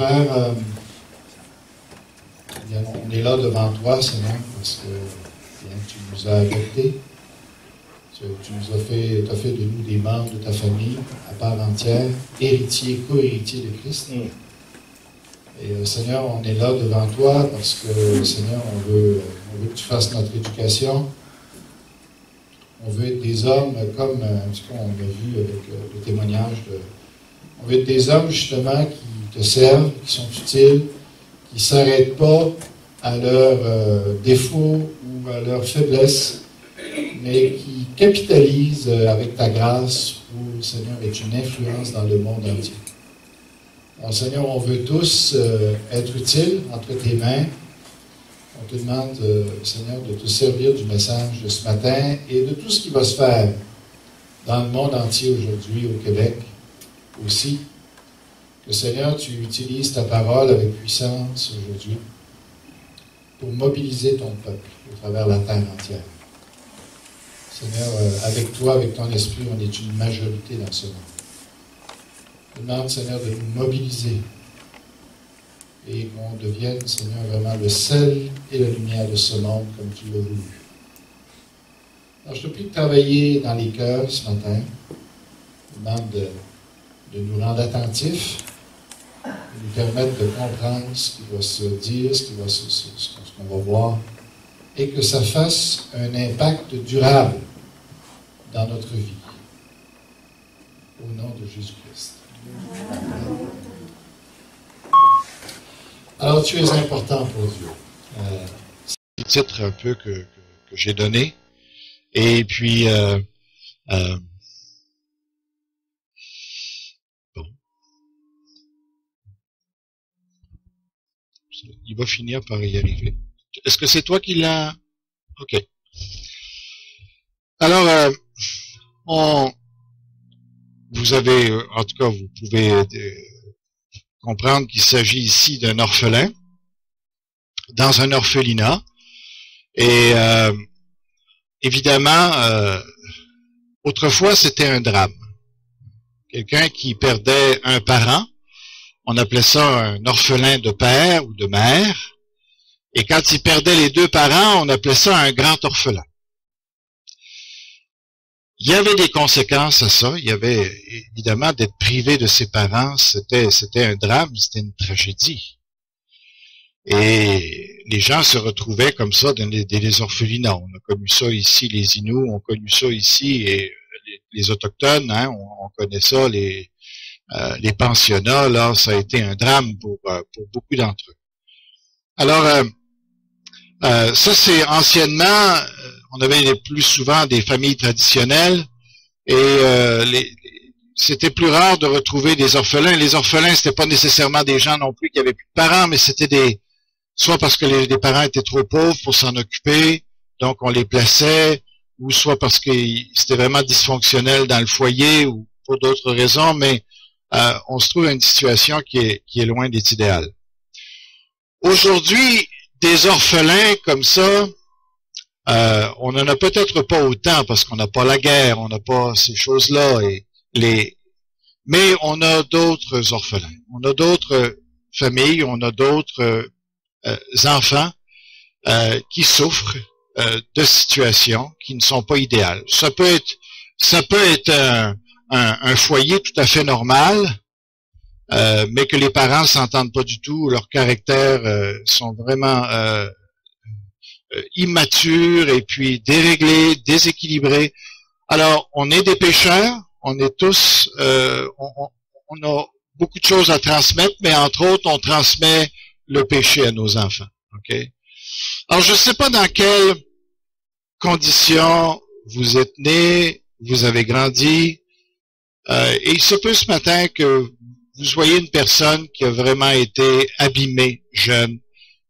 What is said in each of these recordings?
Père, on est là devant toi, Seigneur, parce que bien, tu nous as adoptés. Tu nous as t'as fait de nous des membres de ta famille, à part entière, héritiers, co-héritiers de Christ. Et Seigneur, on est là devant toi parce que, Seigneur, on veut que tu fasses notre éducation. On veut être des hommes comme un petit peu on l'a vu avec le témoignage on veut être des hommes justement qui te servent, qui sont utiles, qui ne s'arrêtent pas à leurs défauts ou à leurs faiblesses, mais qui capitalisent avec ta grâce pour, Seigneur, être une influence dans le monde entier. Alors, Seigneur, on veut tous être utiles entre tes mains. On te demande, Seigneur, de te servir du message de ce matin et de tout ce qui va se faire dans le monde entier aujourd'hui, au Québec aussi. Que, Seigneur, tu utilises ta parole avec puissance aujourd'hui pour mobiliser ton peuple au travers la terre entière. Seigneur, avec toi, avec ton esprit, on est une majorité dans ce monde. Je te demande, Seigneur, de nous mobiliser et qu'on devienne, Seigneur, vraiment le sel et la lumière de ce monde comme tu l'as voulu. Alors, je te prie de travailler dans les cœurs ce matin. Je te demande de nous rendre attentifs, de nous permettre de comprendre ce qui va se dire, ce qu'on va voir, et que ça fasse un impact durable dans notre vie. Au nom de Jésus-Christ. Alors, tu es important pour Dieu. C'est le titre un peu que j'ai donné. Et puis, bon. Il va finir par y arriver. Est-ce que c'est toi qui l'as? OK. Alors, vous avez, en tout cas, vous pouvez comprendre qu'il s'agit ici d'un orphelin dans un orphelinat. Et évidemment, autrefois, c'était un drame. Quelqu'un qui perdait un parent, on appelait ça un orphelin de père ou de mère. Et quand il perdait les deux parents, on appelait ça un grand orphelin. Il y avait des conséquences à ça. Il y avait évidemment d'être privé de ses parents, c'était un drame, c'était une tragédie. Et les gens se retrouvaient comme ça dans les orphelinats. On a connu ça ici, les Inuits, on a connu ça ici, et les Autochtones, hein, on connaît ça, les pensionnats, là, ça a été un drame pour beaucoup d'entre eux. Alors, ça c'est anciennement, on avait plus souvent des familles traditionnelles, et c'était plus rare de retrouver des orphelins. Les orphelins, c'était pas nécessairement des gens non plus qui avaient plus de parents, mais c'était soit parce que les parents étaient trop pauvres pour s'en occuper, donc on les plaçait, ou soit parce que c'était vraiment dysfonctionnel dans le foyer, ou pour d'autres raisons, mais on se trouve dans une situation qui est loin d'être idéale. Aujourd'hui, des orphelins comme ça, on n'en a peut-être pas autant parce qu'on n'a pas la guerre, on n'a pas ces choses-là, mais on a d'autres orphelins, on a d'autres familles, on a d'autres enfants qui souffrent de situations qui ne sont pas idéales. Ça peut être un foyer tout à fait normal, mais que les parents s'entendent pas du tout, leurs caractères sont vraiment immatures et puis déréglés, déséquilibrés. Alors, on est des pécheurs, on est tous, on a beaucoup de choses à transmettre, mais entre autres, on transmet le péché à nos enfants. Ok. Alors, je ne sais pas dans quelles conditions vous êtes nés, vous avez grandi, et il se peut ce matin que vous soyez une personne qui a vraiment été abîmée, jeune,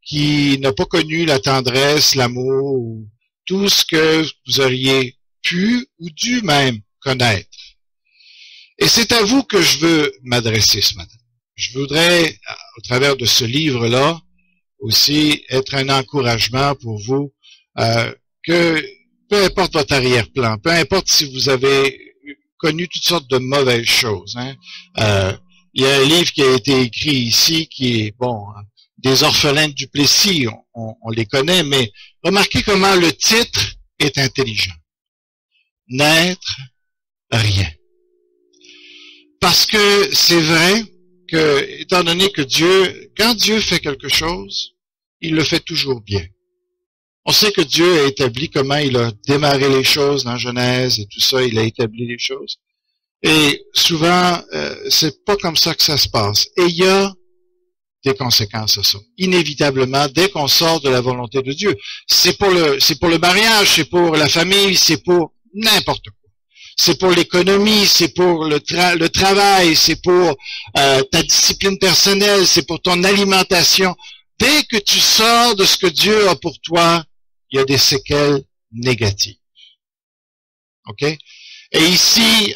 qui n'a pas connu la tendresse, l'amour, ou tout ce que vous auriez pu ou dû même connaître. Et c'est à vous que je veux m'adresser ce matin. Je voudrais, au travers de ce livre-là, aussi être un encouragement pour vous, que peu importe votre arrière-plan, peu importe si vous avez connu toutes sortes de mauvaises choses, hein, Il y a un livre qui a été écrit ici qui est, bon, des orphelins de Duplessis, on les connaît, mais remarquez comment le titre est intelligent. N'être rien. Parce que c'est vrai que, étant donné que Dieu, quand Dieu fait quelque chose, il le fait toujours bien. On sait que Dieu a établi comment il a démarré les choses dans Genèse et tout ça, il a établi les choses. Et souvent, c'est pas comme ça que ça se passe. Et il y a des conséquences à ça. Inévitablement, dès qu'on sort de la volonté de Dieu. C'est pour le mariage, c'est pour la famille, c'est pour n'importe quoi. C'est pour l'économie, c'est pour le travail, c'est pour ta discipline personnelle, c'est pour ton alimentation. Dès que tu sors de ce que Dieu a pour toi, il y a des séquelles négatives. OK? Et ici,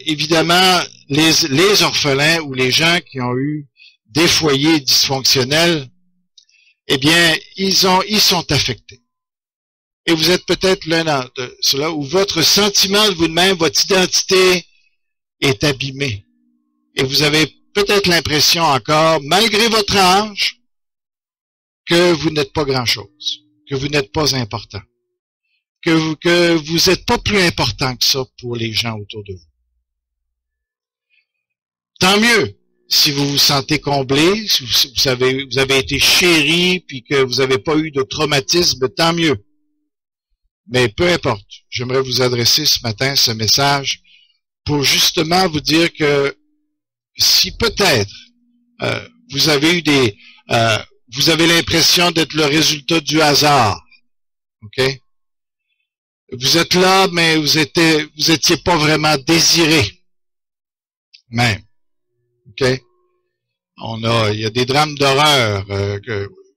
évidemment, les orphelins ou les gens qui ont eu des foyers dysfonctionnels, eh bien, ils sont affectés. Et vous êtes peut-être l'un de ceux-là où votre sentiment de vous-même, votre identité est abîmée. Et vous avez peut-être l'impression encore, malgré votre âge, que vous n'êtes pas grand-chose, que vous n'êtes pas important, que vous n'êtes pas plus important que ça pour les gens autour de vous. Tant mieux si vous vous sentez comblé, si vous avez été chéri, puis que vous n'avez pas eu de traumatisme, tant mieux. Mais peu importe, j'aimerais vous adresser ce matin ce message pour justement vous dire que si peut-être vous avez eu vous avez l'impression d'être le résultat du hasard, ok? Vous êtes là, mais vous étiez pas vraiment désiré, même, ok? Il y a des drames d'horreur.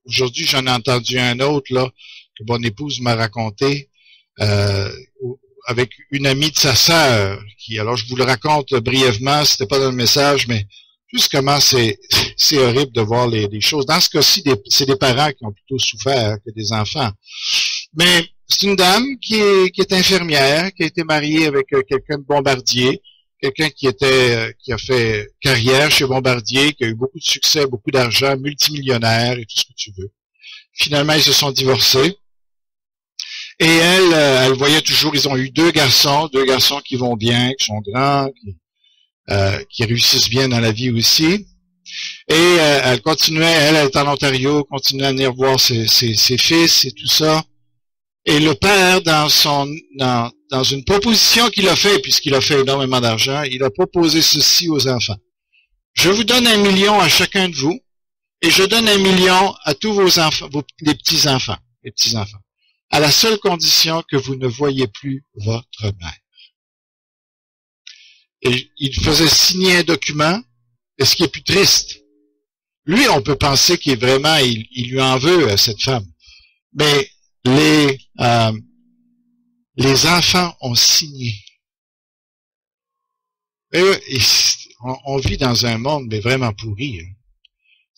Aujourd'hui, j'en ai entendu un autre là que mon épouse m'a raconté. Avec une amie de sa sœur, alors je vous le raconte brièvement, c'était pas dans le message, mais juste comment c'est horrible de voir les choses. Dans ce cas-ci, c'est des parents qui ont plutôt souffert que des enfants. Mais c'est une dame qui est infirmière, qui a été mariée avec quelqu'un de Bombardier, quelqu'un qui a fait carrière chez Bombardier, qui a eu beaucoup de succès, beaucoup d'argent, multimillionnaire et tout ce que tu veux. Finalement, ils se sont divorcés. Et elle voyait toujours, ils ont eu deux garçons qui vont bien, qui sont grands, qui réussissent bien dans la vie aussi. Et elle continuait, elle est en Ontario, continuait à venir voir ses fils et tout ça. Et le père, dans une proposition qu'il a fait, puisqu'il a fait énormément d'argent, il a proposé ceci aux enfants. Je vous donne 1 million à chacun de vous, et je donne 1 million à tous vos enfants, les petits-enfants, à la seule condition que vous ne voyez plus votre mère. Et il faisait signer un document, et ce qui est plus triste, lui, on peut penser qu'il lui en veut à cette femme. Mais les enfants ont signé. Et on vit dans un monde, mais vraiment pourri. Hein.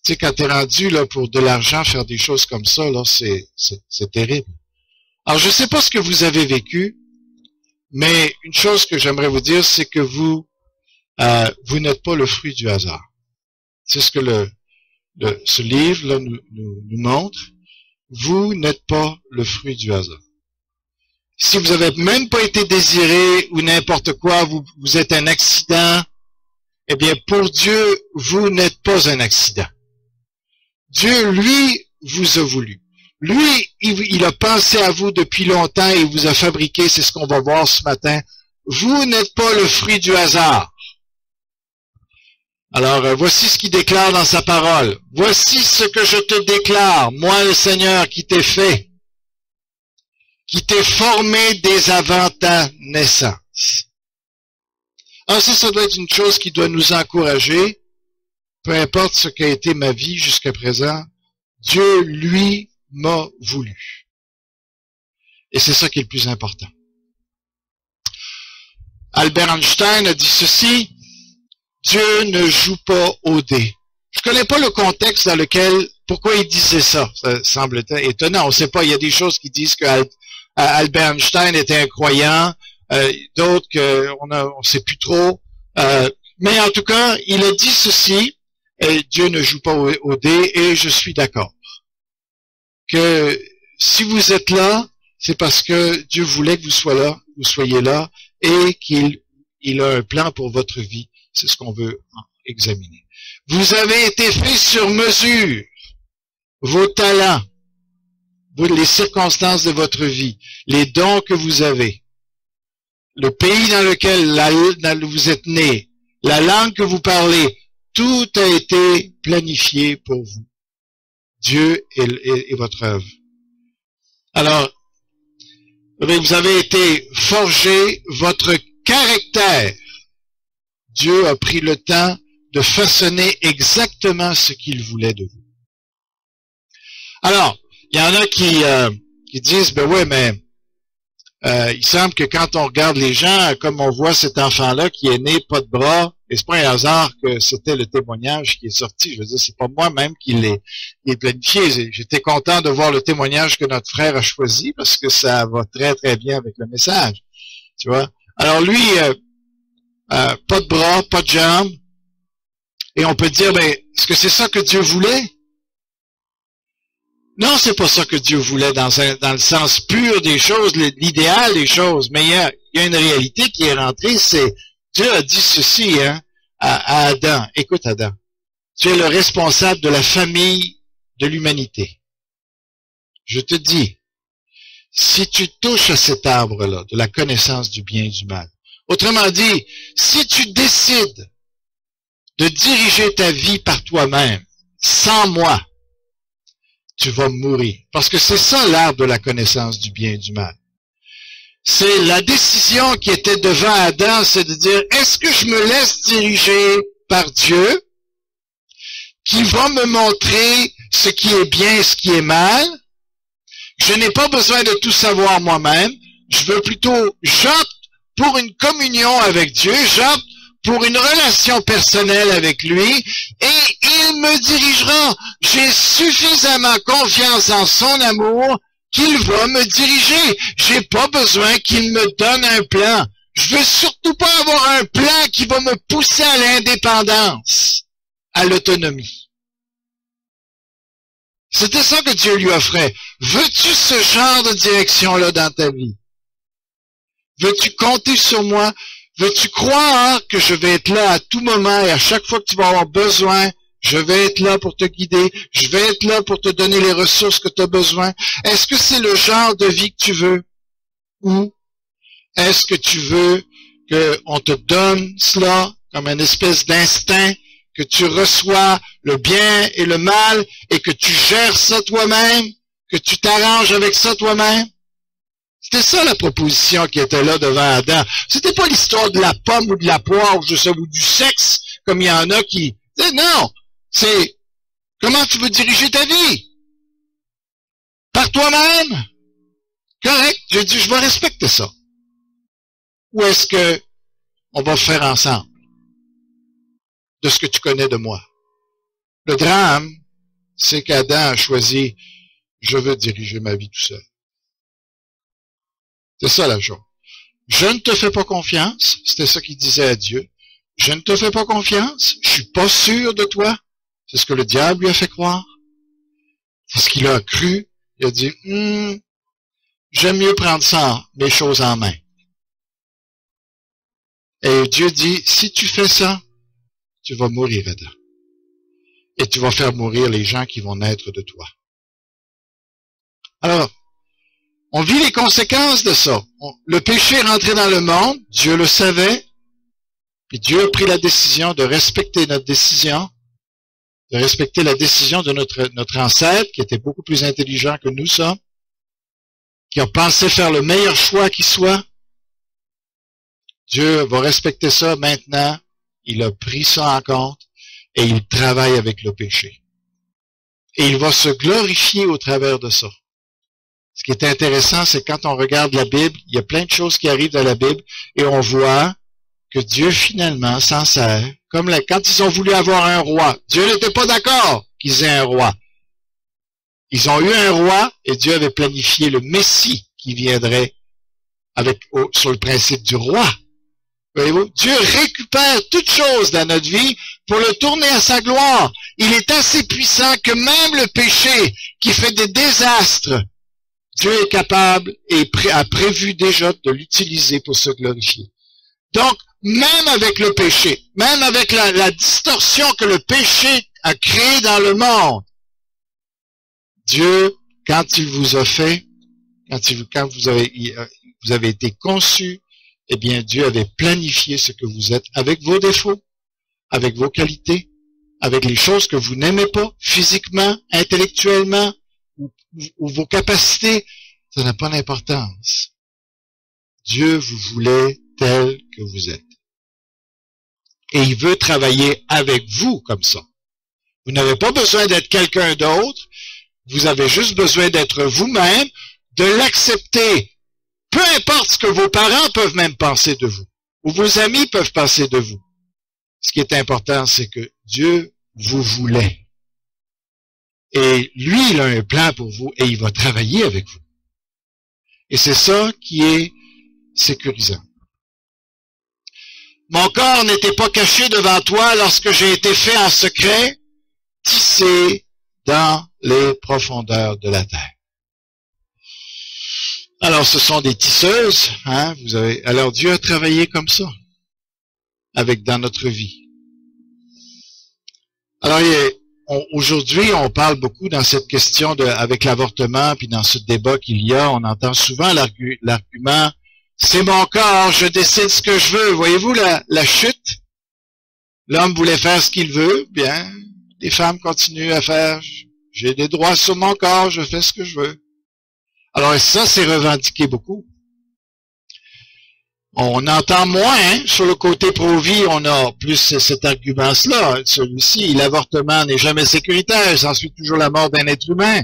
Tu sais, quand t'es rendu là pour de l'argent, faire des choses comme ça, là, c'est terrible. Alors, je sais pas ce que vous avez vécu, mais une chose que j'aimerais vous dire, c'est que vous n'êtes pas le fruit du hasard. C'est ce que ce livre-là nous montre. Vous n'êtes pas le fruit du hasard. Si vous avez même pas été désiré ou n'importe quoi, vous êtes un accident, eh bien, pour Dieu, vous n'êtes pas un accident. Dieu, lui, vous a voulu. Lui, il a pensé à vous depuis longtemps et il vous a fabriqué, c'est ce qu'on va voir ce matin. Vous n'êtes pas le fruit du hasard. Alors, voici ce qu'il déclare dans sa parole. Voici ce que je te déclare, moi le Seigneur qui t'ai fait, qui t'ai formé dès avant ta naissance. Alors ça doit être une chose qui doit nous encourager, peu importe ce qu'a été ma vie jusqu'à présent, Dieu, lui, m'a voulu. Et c'est ça qui est le plus important. Albert Einstein a dit ceci, Dieu ne joue pas au dé. Je connais pas le contexte dans lequel, pourquoi il disait ça. Ça semble étonnant. On sait pas, il y a des choses qui disent que Albert Einstein était un croyant, d'autres qu'on sait plus trop. Mais en tout cas, il a dit ceci, et Dieu ne joue pas au dé, et je suis d'accord. Que si vous êtes là, c'est parce que Dieu voulait que vous soyez là, et qu'il a un plan pour votre vie. C'est ce qu'on veut examiner. Vous avez été fait sur mesure. Vos talents, les circonstances de votre vie, les dons que vous avez, le pays dans lequel vous êtes né, la langue que vous parlez, tout a été planifié pour vous. Dieu est votre œuvre. Alors, vous avez été forgé, votre caractère. Dieu a pris le temps de façonner exactement ce qu'il voulait de vous. Alors, il y en a qui disent, ben ouais, mais il semble que quand on regarde les gens, comme on voit cet enfant-là qui est né pas de bras, et c'est pas un hasard que c'était le témoignage qui est sorti. Je veux dire, c'est pas moi-même qui l'ai planifié. J'étais content de voir le témoignage que notre frère a choisi parce que ça va très très bien avec le message. Tu vois. Alors lui, pas de bras, pas de jambes, et on peut dire, ben, est-ce que c'est ça que Dieu voulait? Non, c'est pas ça que Dieu voulait dans le sens pur des choses, l'idéal des choses. Mais il y a une réalité qui est rentrée, c'est Dieu a dit ceci à Adam. Écoute Adam, tu es le responsable de la famille de l'humanité. Je te dis, si tu touches à cet arbre-là, de la connaissance du bien et du mal, autrement dit, si tu décides de diriger ta vie par toi-même, sans moi, tu vas mourir. Parce que c'est ça l'arbre de la connaissance du bien et du mal. C'est la décision qui était devant Adam, c'est de dire, est-ce que je me laisse diriger par Dieu, qui va me montrer ce qui est bien et ce qui est mal? Je n'ai pas besoin de tout savoir moi-même. Je veux plutôt, j'opte pour une communion avec Dieu, j'opte pour une relation personnelle avec lui, et il me dirigera. J'ai suffisamment confiance en son amour qu'il va me diriger. J'ai pas besoin qu'il me donne un plan. Je veux surtout pas avoir un plan qui va me pousser à l'indépendance, à l'autonomie. C'était ça que Dieu lui offrait. Veux-tu ce genre de direction-là dans ta vie? Veux-tu compter sur moi? Veux-tu croire que je vais être là à tout moment et à chaque fois que tu vas avoir besoin, je vais être là pour te guider, je vais être là pour te donner les ressources que tu as besoin? Est-ce que c'est le genre de vie que tu veux? Ou est-ce que tu veux qu'on te donne cela comme une espèce d'instinct, que tu reçois le bien et le mal et que tu gères ça toi-même, que tu t'arranges avec ça toi-même? C'était ça la proposition qui était là devant Adam. C'était pas l'histoire de la pomme ou de la poire ou, ou du sexe, comme il y en a qui... Non, c'est comment tu veux diriger ta vie? Par toi-même? Correct, j'ai dit, je vais respecter ça. Ou est-ce que on va faire ensemble de ce que tu connais de moi? Le drame, c'est qu'Adam a choisi, je veux diriger ma vie tout seul. C'est ça la chose. Je ne te fais pas confiance, c'était ça qu'il disait à Dieu. Je ne te fais pas confiance, je suis pas sûr de toi. C'est ce que le diable lui a fait croire. C'est ce qu'il a cru. Il a dit, j'aime mieux prendre ça, mes choses en main. Et Dieu dit, si tu fais ça, tu vas mourir, Adam. Et tu vas faire mourir les gens qui vont naître de toi. Alors, on vit les conséquences de ça. Le péché est rentré dans le monde, Dieu le savait, puis Dieu a pris la décision de respecter notre décision, de respecter la décision de notre ancêtre, qui était beaucoup plus intelligent que nous sommes, qui a pensé faire le meilleur choix qui soit. Dieu va respecter ça maintenant, il a pris ça en compte, et il travaille avec le péché. Et il va se glorifier au travers de ça. Ce qui est intéressant, c'est quand on regarde la Bible, il y a plein de choses qui arrivent dans la Bible et on voit que Dieu finalement s'en sert. Comme quand ils ont voulu avoir un roi, Dieu n'était pas d'accord qu'ils aient un roi. Ils ont eu un roi et Dieu avait planifié le Messie qui viendrait sur le principe du roi. Voyez-vous? Dieu récupère toute chose dans notre vie pour le tourner à sa gloire. Il est assez puissant que même le péché qui fait des désastres, Dieu est capable et a prévu déjà de l'utiliser pour se glorifier. Donc, même avec le péché, même avec la distorsion que le péché a créée dans le monde, Dieu, quand il vous a fait, quand vous avez été conçu, eh bien, Dieu avait planifié ce que vous êtes avec vos défauts, avec vos qualités, avec les choses que vous n'aimez pas, physiquement, intellectuellement, ou vos capacités. Ça n'a pas d'importance. Dieu vous voulait tel que vous êtes. Et il veut travailler avec vous comme ça. Vous n'avez pas besoin d'être quelqu'un d'autre. Vous avez juste besoin d'être vous-même, de l'accepter. Peu importe ce que vos parents peuvent même penser de vous, ou vos amis peuvent penser de vous. Ce qui est important, c'est que Dieu vous voulait. Et lui, il a un plan pour vous et il va travailler avec vous. Et c'est ça qui est sécurisant. Mon corps n'était pas caché devant toi lorsque j'ai été fait en secret, tissé dans les profondeurs de la terre. Alors, ce sont des tisseuses, hein, alors Dieu a travaillé comme ça, dans notre vie. Alors, aujourd'hui, on parle beaucoup dans cette question avec l'avortement, puis dans ce débat qu'il y a, on entend souvent l'argument, c'est mon corps, je décide ce que je veux. Voyez-vous la chute? L'homme voulait faire ce qu'il veut, bien, les femmes continuent à faire, j'ai des droits sur mon corps, je fais ce que je veux. Alors ça, c'est revendiqué beaucoup. On entend moins, sur le côté pro-vie, on a plus cet argument-là. Celui-ci, l'avortement n'est jamais sécuritaire, il s'ensuit toujours la mort d'un être humain.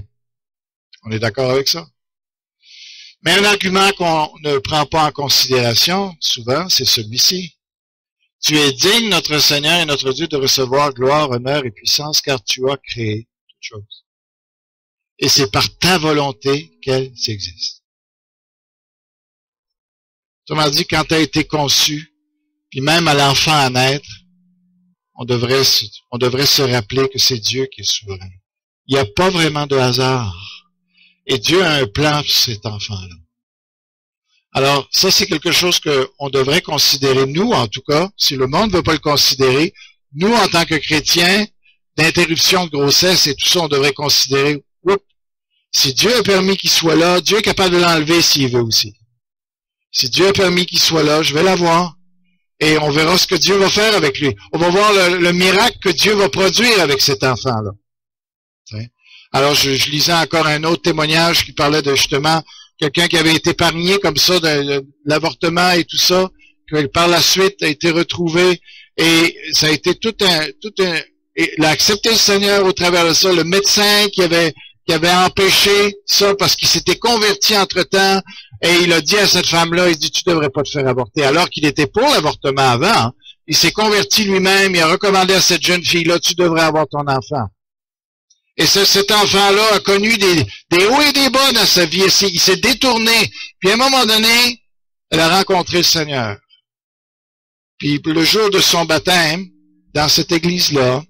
On est d'accord avec ça? Mais un argument qu'on ne prend pas en considération, souvent, c'est celui-ci. Tu es digne, notre Seigneur et notre Dieu, de recevoir gloire, honneur et puissance, car tu as créé toutes choses. Et c'est par ta volonté qu'elles existent. Autrement dit, quand tu as été conçu, puis même à l'enfant à naître, on devrait se rappeler que c'est Dieu qui est souverain. Il n'y a pas vraiment de hasard. Et Dieu a un plan pour cet enfant-là. Alors, ça, c'est quelque chose qu'on devrait considérer, nous, en tout cas, si le monde ne veut pas le considérer, nous, en tant que chrétiens, d'interruption de grossesse et tout ça, on devrait considérer, si Dieu a permis qu'il soit là, Dieu est capable de l'enlever s'il veut aussi. Si Dieu a permis qu'il soit là, je vais l'avoir. Et on verra ce que Dieu va faire avec lui. On va voir le miracle que Dieu va produire avec cet enfant-là. Alors, je lisais encore un autre témoignage qui parlait de justement quelqu'un qui avait été épargné comme ça de l'avortement et tout ça, qui par la suite a été retrouvé et ça a été il a accepté le Seigneur au travers de ça. Le médecin qui avait empêché ça parce qu'il s'était converti entre-temps et il a dit à cette femme-là, il dit, tu devrais pas te faire avorter, alors qu'il était pour l'avortement avant. Hein. Il s'est converti lui-même, il a recommandé à cette jeune fille-là, tu devrais avoir ton enfant. Et cet enfant-là a connu des hauts et des bas dans sa vie. Il s'est détourné. Puis à un moment donné, elle a rencontré le Seigneur. Puis le jour de son baptême, dans cette église-là,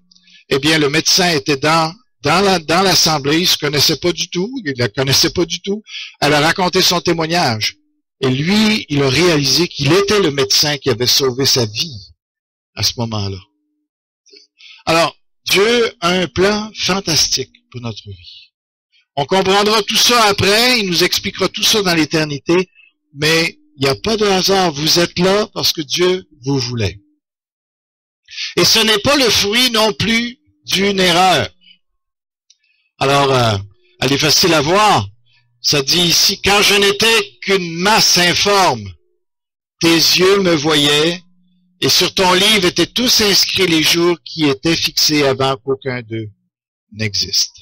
eh bien, le médecin était dans l'assemblée, il se connaissait pas du tout, il la connaissait pas du tout. Elle a raconté son témoignage. Et lui, il a réalisé qu'il était le médecin qui avait sauvé sa vie à ce moment-là. Alors, Dieu a un plan fantastique pour notre vie. On comprendra tout ça après, il nous expliquera tout ça dans l'éternité, mais il n'y a pas de hasard. Vous êtes là parce que Dieu vous voulait. Et ce n'est pas le fruit non plus d'une erreur. Alors, elle est facile à voir. Ça dit ici, quand je n'étais qu'une masse informe, tes yeux me voyaient, et sur ton livre étaient tous inscrits les jours qui étaient fixés avant qu'aucun d'eux n'existe.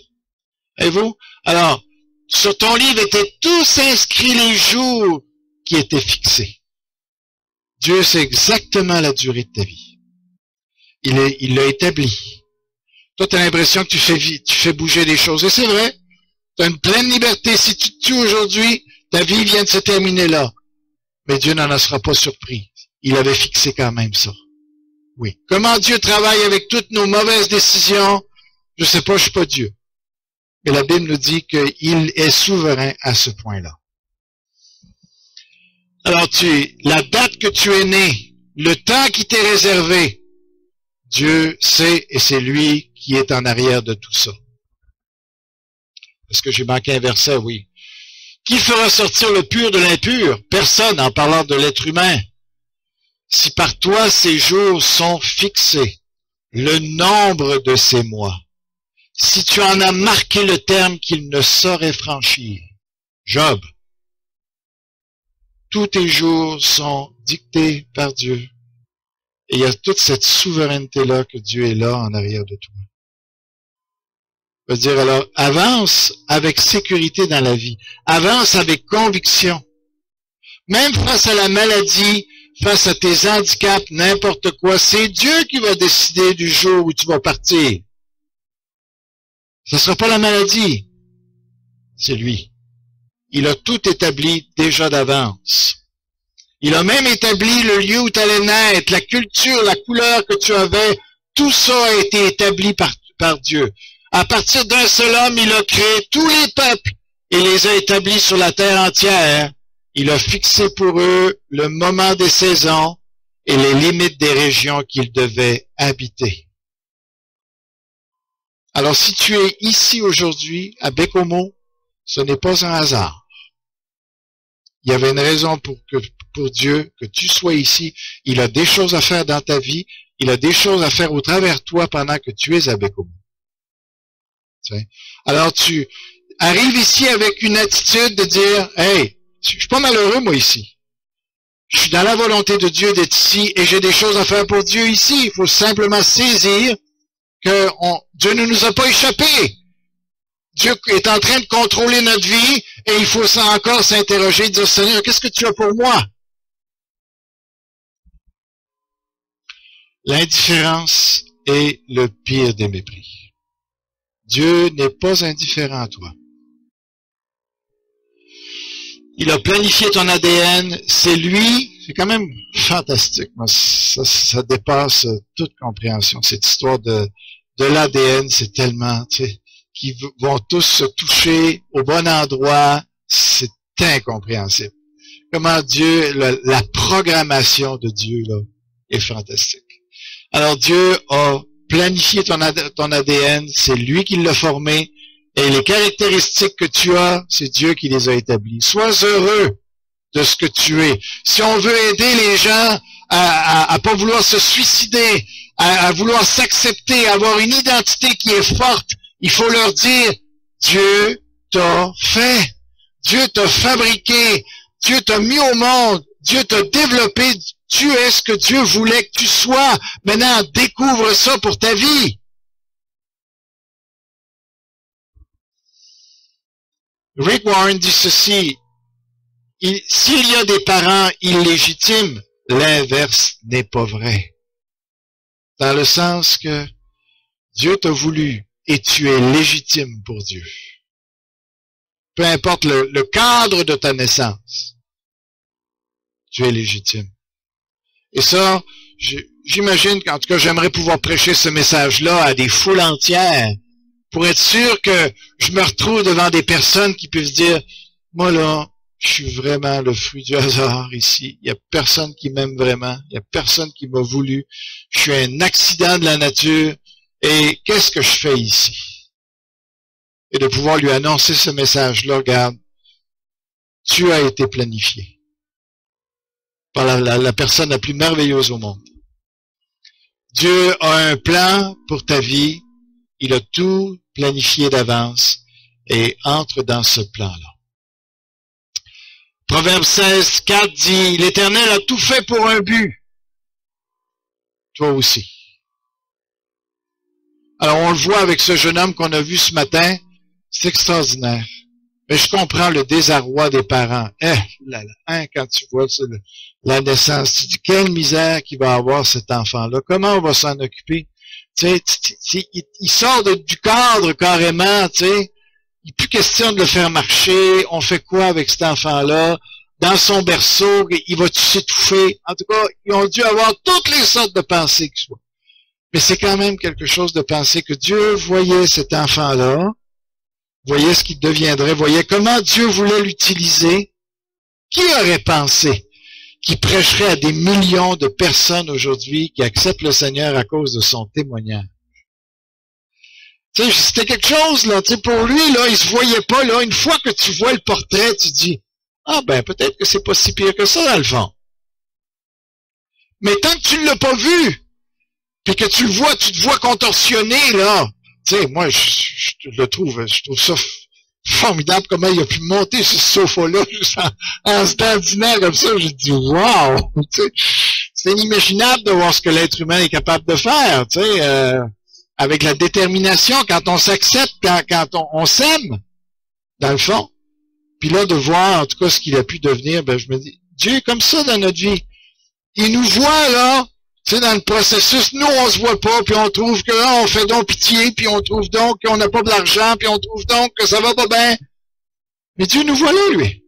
Et vous? Alors, sur ton livre étaient tous inscrits les jours qui étaient fixés. Dieu sait exactement la durée de ta vie. Il l'a établi. Toi, tu as l'impression que tu fais bouger des choses. Et c'est vrai, tu as une pleine liberté. Si tu te tues aujourd'hui, ta vie vient de se terminer là. Mais Dieu n'en sera pas surpris. il avait fixé quand même ça. Oui. Comment Dieu travaille avec toutes nos mauvaises décisions? Je sais pas, je suis pas Dieu. Mais la Bible nous dit qu'il est souverain à ce point-là. Alors la date que tu es né, le temps qui t'est réservé, Dieu sait et c'est lui qui est en arrière de tout ça. Est-ce que j'ai manqué un verset? Oui. Qui fera sortir le pur de l'impur? Personne, en parlant de l'être humain. Si par toi ces jours sont fixés, le nombre de ces mois, si tu en as marqué le terme qu'il ne saurait franchir. Job, tous tes jours sont dictés par Dieu. Et il y a toute cette souveraineté-là que Dieu est là en arrière de toi. Je veux dire, alors, avance avec sécurité dans la vie. Avance avec conviction. Même face à la maladie, face à tes handicaps, n'importe quoi, c'est Dieu qui va décider du jour où tu vas partir. Ce ne sera pas la maladie. C'est lui. Il a tout établi déjà d'avance. Il a même établi le lieu où tu allais naître, la culture, la couleur que tu avais. Tout ça a été établi par Dieu. À partir d'un seul homme, il a créé tous les peuples et les a établis sur la terre entière. Il a fixé pour eux le moment des saisons et les limites des régions qu'ils devaient habiter. Alors, si tu es ici aujourd'hui, à Bécomo, ce n'est pas un hasard. Il y avait une raison pour Dieu que tu sois ici. Il a des choses à faire dans ta vie. Il a des choses à faire au travers de toi pendant que tu es à Bécomo. Alors, tu arrives ici avec une attitude de dire, « Hey, je suis pas malheureux, moi, ici. Je suis dans la volonté de Dieu d'être ici et j'ai des choses à faire pour Dieu ici. » Il faut simplement saisir que Dieu ne nous a pas échappé. Dieu est en train de contrôler notre vie et il faut encore s'interroger, dire, « Seigneur, qu'est-ce que tu as pour moi? » L'indifférence est le pire des mépris. Dieu n'est pas indifférent à toi. Il a planifié ton ADN, c'est lui, c'est quand même fantastique. Ça dépasse toute compréhension. Cette histoire de l'ADN, c'est tellement, tu sais, qui vont tous se toucher au bon endroit, c'est incompréhensible. Comment Dieu, la programmation de Dieu, là, est fantastique. Alors Dieu a planifié ton ADN, c'est lui qui l'a formé, et les caractéristiques que tu as, c'est Dieu qui les a établies. Sois heureux de ce que tu es. Si on veut aider les gens à pas vouloir se suicider, à vouloir s'accepter, à avoir une identité qui est forte, il faut leur dire, Dieu t'a fait, Dieu t'a fabriqué, Dieu t'a mis au monde, Dieu t'a développé, tu es ce que Dieu voulait que tu sois. Maintenant, découvre ça pour ta vie. Rick Warren dit ceci, s'il y a des parents illégitimes, l'inverse n'est pas vrai. Dans le sens que Dieu t'a voulu et tu es légitime pour Dieu. Peu importe le cadre de ta naissance, tu es légitime. Et ça, j'imagine qu'en tout cas, j'aimerais pouvoir prêcher ce message-là à des foules entières pour être sûr que je me retrouve devant des personnes qui peuvent se dire, moi là, je suis vraiment le fruit du hasard ici. Il n'y a personne qui m'aime vraiment. Il n'y a personne qui m'a voulu. Je suis un accident de la nature. Et qu'est-ce que je fais ici? Et de pouvoir lui annoncer ce message-là, regarde, tu as été planifié par la personne la plus merveilleuse au monde. Dieu a un plan pour ta vie. Il a tout planifié d'avance et entre dans ce plan-là. Proverbe 16, 4 dit, l'Éternel a tout fait pour un but. Toi aussi. Alors, on le voit avec ce jeune homme qu'on a vu ce matin. C'est extraordinaire. Mais je comprends le désarroi des parents. Quand tu vois la naissance, tu dis, quelle misère qu'il va avoir cet enfant-là. Comment on va s'en occuper? Tu sais, il sort du cadre carrément, tu sais. Il n'est plus question de le faire marcher. On fait quoi avec cet enfant-là? dans son berceau, il va s'étouffer. En tout cas, ils ont dû avoir toutes les sortes de pensées qui soient. Mais c'est quand même quelque chose de penser que Dieu voyait cet enfant-là, voyait ce qu'il deviendrait, voyait comment Dieu voulait l'utiliser. Qui aurait pensé qu'il prêcherait à des millions de personnes aujourd'hui qui acceptent le Seigneur à cause de son témoignage? Tu sais, c'était quelque chose, là, tu sais, pour lui, là, il se voyait pas, là, une fois que tu vois le portrait, tu dis, ah ben, peut-être que c'est pas si pire que ça, dans le fond. Mais tant que tu ne l'as pas vu, puis que tu le vois, tu te vois contorsionné, là, tu sais, moi, je trouve ça formidable comment il a pu monter sur ce sofa-là, juste en se dandinant comme ça, je dis, wow! Tu sais, c'est inimaginable de voir ce que l'être humain est capable de faire, tu sais, avec la détermination, quand on s'accepte, quand on s'aime, dans le fond. Puis là, de voir, en tout cas, ce qu'il a pu devenir, ben, je me dis, Dieu est comme ça dans notre vie. Il nous voit, là, tu sais, dans le processus, nous, on se voit pas, puis on trouve que là, on fait donc pitié, puis on trouve donc qu'on n'a pas de l'argent, puis on trouve donc que ça va pas bien. Mais Dieu nous voit là, lui.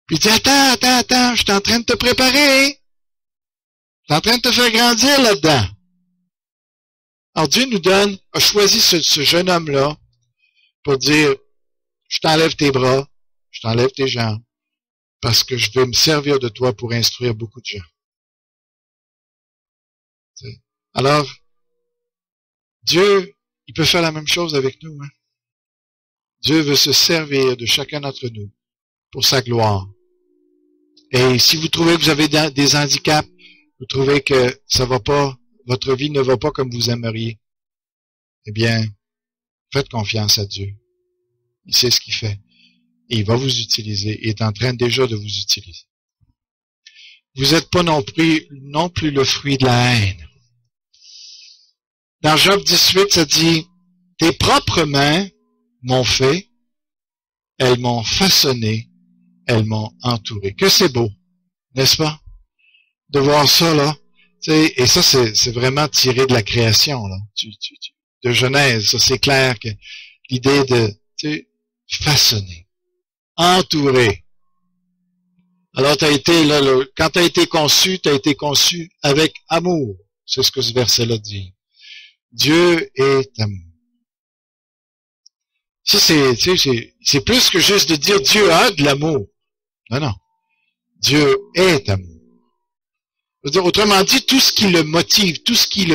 Puis il dit, attends, je suis en train de te préparer. Je suis en train de te faire grandir là-dedans. Alors Dieu a choisi ce jeune homme-là pour dire, je t'enlève tes bras, je t'enlève tes jambes, parce que je veux me servir de toi pour instruire beaucoup de gens. Alors, Dieu, il peut faire la même chose avec nous. Hein? Dieu veut se servir de chacun d'entre nous pour sa gloire. Et si vous trouvez que vous avez des handicaps, vous trouvez que ça va pas, votre vie ne va pas comme vous aimeriez, eh bien, faites confiance à Dieu. Il sait ce qu'il fait. Et il va vous utiliser. Il est en train déjà de vous utiliser. Vous n'êtes pas non plus le fruit de la haine. Dans Job 18, ça dit, tes propres mains m'ont fait, elles m'ont façonné, elles m'ont entouré. Que c'est beau, n'est-ce pas? De voir ça, là. T'sais, et ça, c'est vraiment tiré de la création, là. De Genèse, ça, c'est clair que l'idée de, façonner, entourer. Alors, quand tu as été conçu avec amour. C'est ce que ce verset-là dit. Dieu est amour. Ça, c'est plus que juste de dire Dieu a de l'amour. Non. Dieu est amour. Autrement dit, tout ce qui le motive, tout ce qui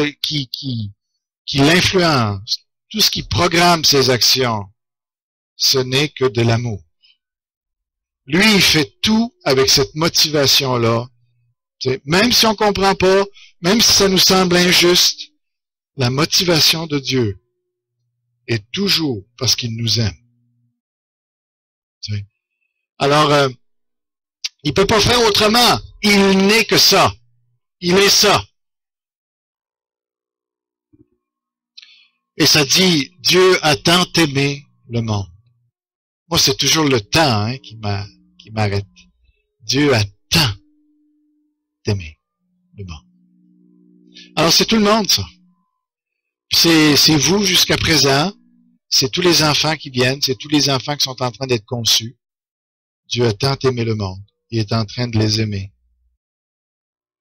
l'influence, tout ce qui programme ses actions, ce n'est que de l'amour. Lui, il fait tout avec cette motivation-là. Même si on comprend pas, même si ça nous semble injuste, la motivation de Dieu est toujours parce qu'il nous aime. Alors, il peut pas faire autrement. Il n'est que ça. Il est ça. Et ça dit, Dieu a tant aimé le monde. Moi, c'est toujours le temps qui m'arrête. Dieu a tant aimé le monde. Alors, c'est tout le monde, ça. C'est vous jusqu'à présent. C'est tous les enfants qui viennent. C'est tous les enfants qui sont en train d'être conçus. Dieu a tant aimé le monde. Il est en train de les aimer.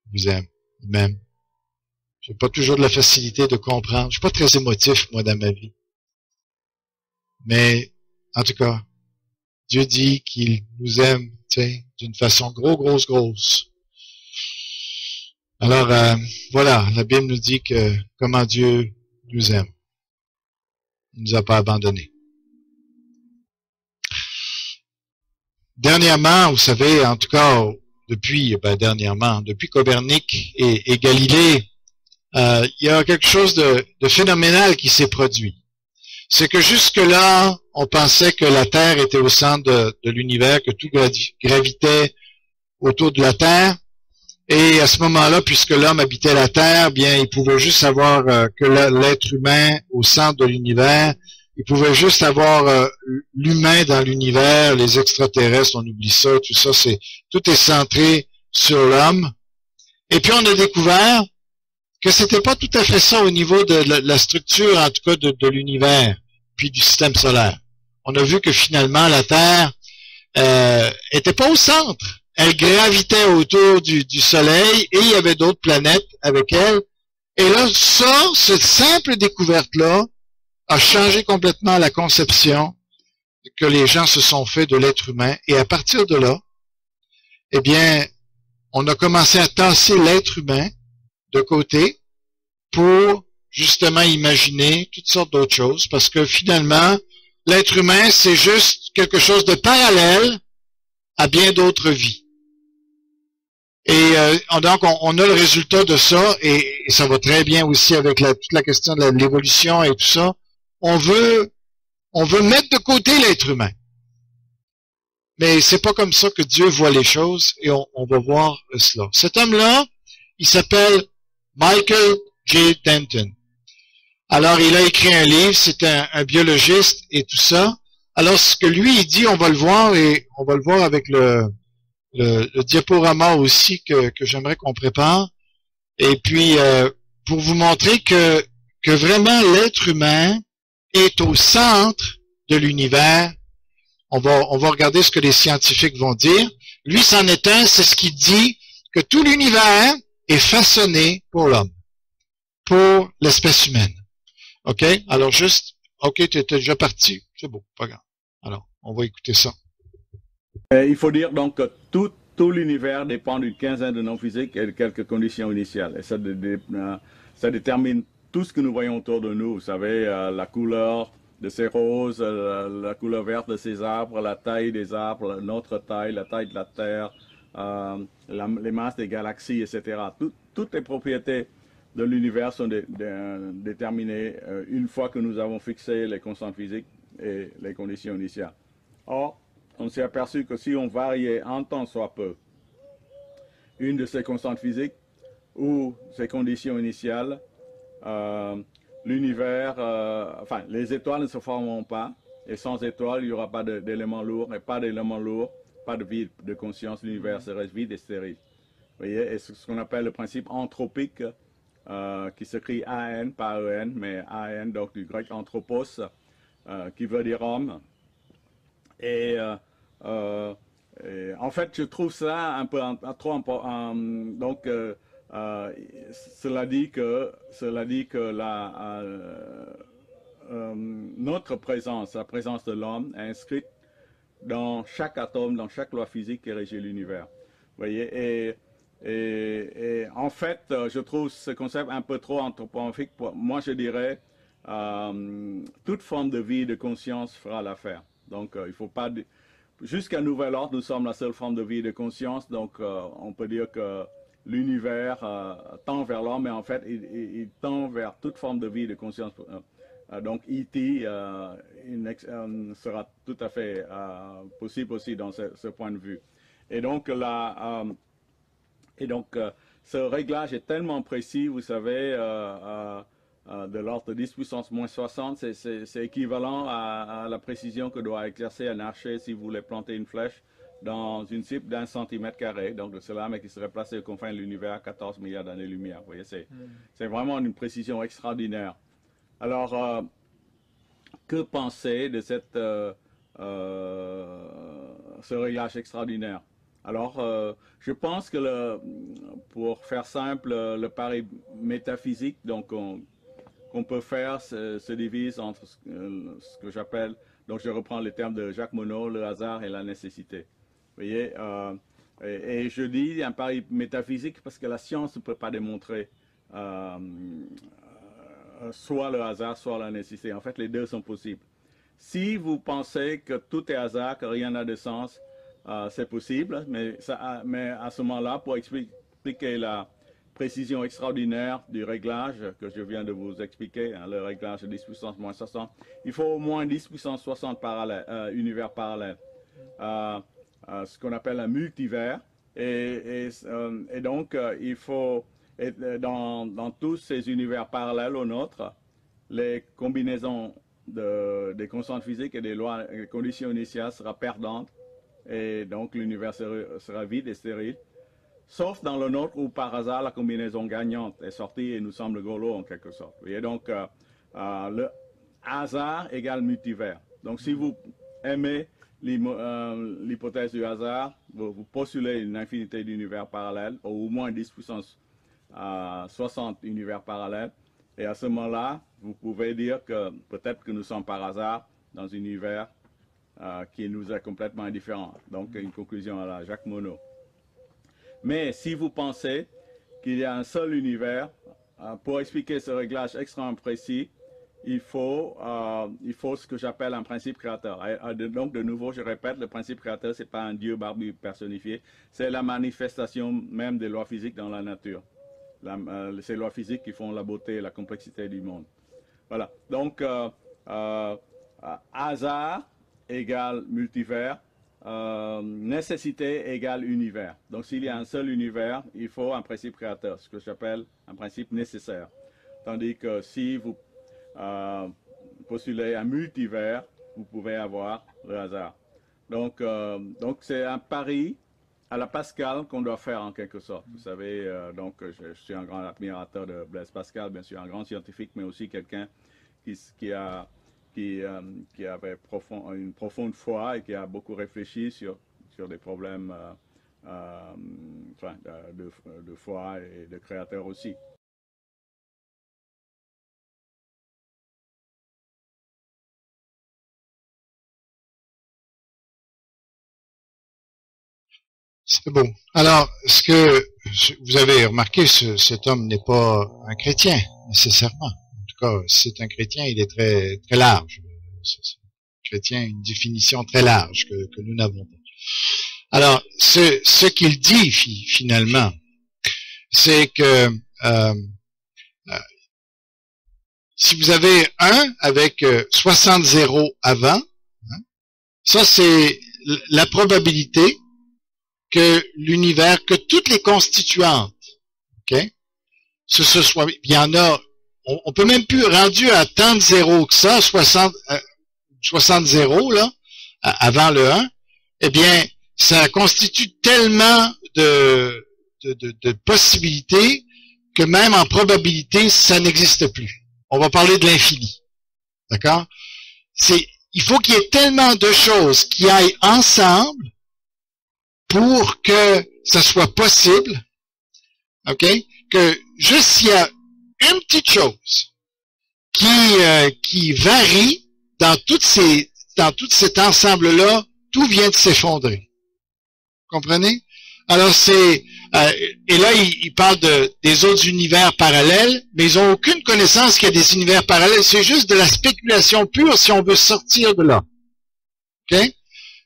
Il vous aime. Il m'aime. J'ai pas toujours de la facilité de comprendre. Je suis pas très émotif, moi, dans ma vie. Mais, en tout cas, Dieu dit qu'il nous aime, d'une façon grosse. Alors, voilà, la Bible nous dit que comment Dieu nous aime. Il nous a pas abandonnés. Dernièrement, vous savez, en tout cas, depuis Copernic et Galilée, il y a quelque chose de phénoménal qui s'est produit. C'est que jusque-là, on pensait que la Terre était au centre de l'univers, que tout gravitait autour de la Terre. Et à ce moment-là, puisque l'homme habitait la Terre, bien, il pouvait juste avoir que l'être humain au centre de l'univers. Il pouvait juste avoir l'humain dans l'univers, les extraterrestres, on oublie ça, tout est centré sur l'homme. Et puis on a découvert que c'était pas tout à fait ça au niveau de la structure, en tout cas de l'univers, puis du système solaire. On a vu que finalement la Terre était pas au centre. Elle gravitait autour du Soleil et il y avait d'autres planètes avec elle. Et là, cette simple découverte-là a changé complètement la conception que les gens se sont fait de l'être humain. Et à partir de là, eh bien, on a commencé à tasser l'être humain de côté pour justement imaginer toutes sortes d'autres choses, parce que finalement, l'être humain, c'est juste quelque chose de parallèle à bien d'autres vies. Et donc, on a le résultat de ça, et ça va très bien aussi avec toute la question de l'évolution et tout ça. On veut mettre de côté l'être humain. Mais c'est pas comme ça que Dieu voit les choses, et on va voir cela. Cet homme-là, il s'appelle Michael J. Denton. Alors, il a écrit un livre, c'est un biologiste et tout ça. Alors, ce que lui, il dit, on va le voir, et on va le voir avec le diaporama aussi que j'aimerais qu'on prépare. Et puis, pour vous montrer que vraiment l'être humain est au centre de l'univers. On va regarder ce que les scientifiques vont dire. Lui, c'en est un, c'est ce qu'il dit, que tout l'univers est façonné pour l'homme, pour l'espèce humaine. OK? Alors juste, OK, tu étais déjà parti. C'est beau, pas grave. Alors, on va écouter ça. Il faut dire donc que tout l'univers dépend d'une quinzaine de noms physiques et de quelques conditions initiales. Et ça détermine tout ce que nous voyons autour de nous. Vous savez, la couleur de ces roses, la couleur verte de ces arbres, la taille des arbres, notre taille, la taille de la Terre, les masses des galaxies, etc. Toutes les propriétés de l'univers sont déterminées une fois que nous avons fixé les constantes physiques et les conditions initiales. Or, on s'est aperçu que si on variait un tant soit peu une de ces constantes physiques ou ces conditions initiales, l'univers, enfin, les étoiles ne se formeront pas, et sans étoiles, il n'y aura pas d'éléments lourds, et pas d'éléments lourds, pas de vide de conscience, l'univers serait vide et stérile. Vous voyez, et c'est ce qu'on appelle le principe anthropique, qui s'écrit A-N, pas E-N, mais A-N, donc du grec anthropos, qui veut dire homme. Et en fait, je trouve ça un peu trop important. Donc, cela dit que notre présence, la présence de l'homme, est inscrite dans chaque atome, dans chaque loi physique qui régit l'univers. Vous voyez, et en fait, je trouve ce concept un peu trop anthropomorphique. Moi, je dirais, toute forme de vie, de conscience fera l'affaire. Donc, il ne faut pas... Jusqu'à nouvel ordre, nous sommes la seule forme de vie et de conscience. Donc, on peut dire que l'univers tend vers l'homme, mais en fait, il tend vers toute forme de vie et de conscience. Donc, E.T. sera tout à fait possible aussi dans ce point de vue. Et donc, ce réglage est tellement précis, vous savez, de l'ordre de 10 puissance moins 60, c'est équivalent à la précision que doit exercer un archer si vous voulez planter une flèche dans une cible d'1 centimètre carré, donc de cela, mais qui serait placé aux confins de l'univers à 14 milliards d'années-lumière. Vous voyez, c'est vraiment une précision extraordinaire. Alors, que penser de ce réglage extraordinaire? Alors, je pense que, pour faire simple, le pari métaphysique, donc qu'on peut faire se divise entre ce que j'appelle, donc je reprends les termes de Jacques Monod, le hasard et la nécessité. Vous voyez, et je dis un pari métaphysique parce que la science ne peut pas démontrer soit le hasard, soit la nécessité. En fait, les deux sont possibles. Si vous pensez que tout est hasard, que rien n'a de sens, c'est possible, mais à ce moment-là, pour expliquer la précision extraordinaire du réglage que je viens de vous expliquer, hein, le réglage de 10 puissance moins 60, il faut au moins 10 puissance 60 univers parallèles, ce qu'on appelle un multivers, et donc il faut, dans tous ces univers parallèles au nôtre, les combinaisons des constantes physiques et des lois, des conditions initiales sera perdante, et donc l'univers sera vide et stérile. Sauf dans le nôtre où par hasard la combinaison gagnante est sortie et nous sommes le gros lot en quelque sorte. Vous voyez, donc le hasard égale multivers. Donc si vous aimez l'hypothèse du hasard, vous postulez une infinité d'univers parallèles, ou au moins 10 puissance 60 univers parallèles, et à ce moment-là, vous pouvez dire que peut-être que nous sommes par hasard dans un univers qui nous est complètement indifférent. Donc, une conclusion à la Jacques Monod. Mais si vous pensez qu'il y a un seul univers, pour expliquer ce réglage extrêmement précis, il faut ce que j'appelle un principe créateur. Donc, de nouveau, je répète, le principe créateur, ce n'est pas un Dieu barbu personnifié, c'est la manifestation même des lois physiques dans la nature. Ces lois physiques qui font la beauté et la complexité du monde. Voilà. Donc, hasard égale multivers, nécessité égale univers. Donc, s'il y a un seul univers, il faut un principe créateur, ce que j'appelle un principe nécessaire. Tandis que si vous postulez un multivers, vous pouvez avoir le hasard. Donc c'est un pari à la Pascal qu'on doit faire en quelque sorte. Vous savez, donc je suis un grand admirateur de Blaise Pascal, bien sûr un grand scientifique, mais aussi quelqu'un qui avait une profonde foi et qui a beaucoup réfléchi sur des problèmes de foi et de créateur aussi. C'est bon. Alors, ce que vous avez remarqué, cet homme n'est pas un chrétien, nécessairement. En tout cas, si c'est un chrétien, il est très, très large. Chrétien, une définition très large que nous n'avons pas. Alors, ce qu'il dit, finalement, c'est que si vous avez 1 avec 60 zéros avant, ça c'est la probabilité que l'univers, que toutes les constituantes, ok, ce soit, il y en a, on peut même plus, rendu à tant de zéros que ça, 60 zéros, là, avant le 1, eh bien, ça constitue tellement de possibilités que même en probabilité, ça n'existe plus. On va parler de l'infini. D'accord? Il faut qu'il y ait tellement de choses qui aillent ensemble pour que ça soit possible, ok, que juste s'il y a une petite chose qui varie dans tout cet ensemble-là, tout vient de s'effondrer. Comprenez? Alors et là il parle des autres univers parallèles, mais ils n'ont aucune connaissance qu'il y a des univers parallèles. C'est juste de la spéculation pure si on veut sortir de là. Ok?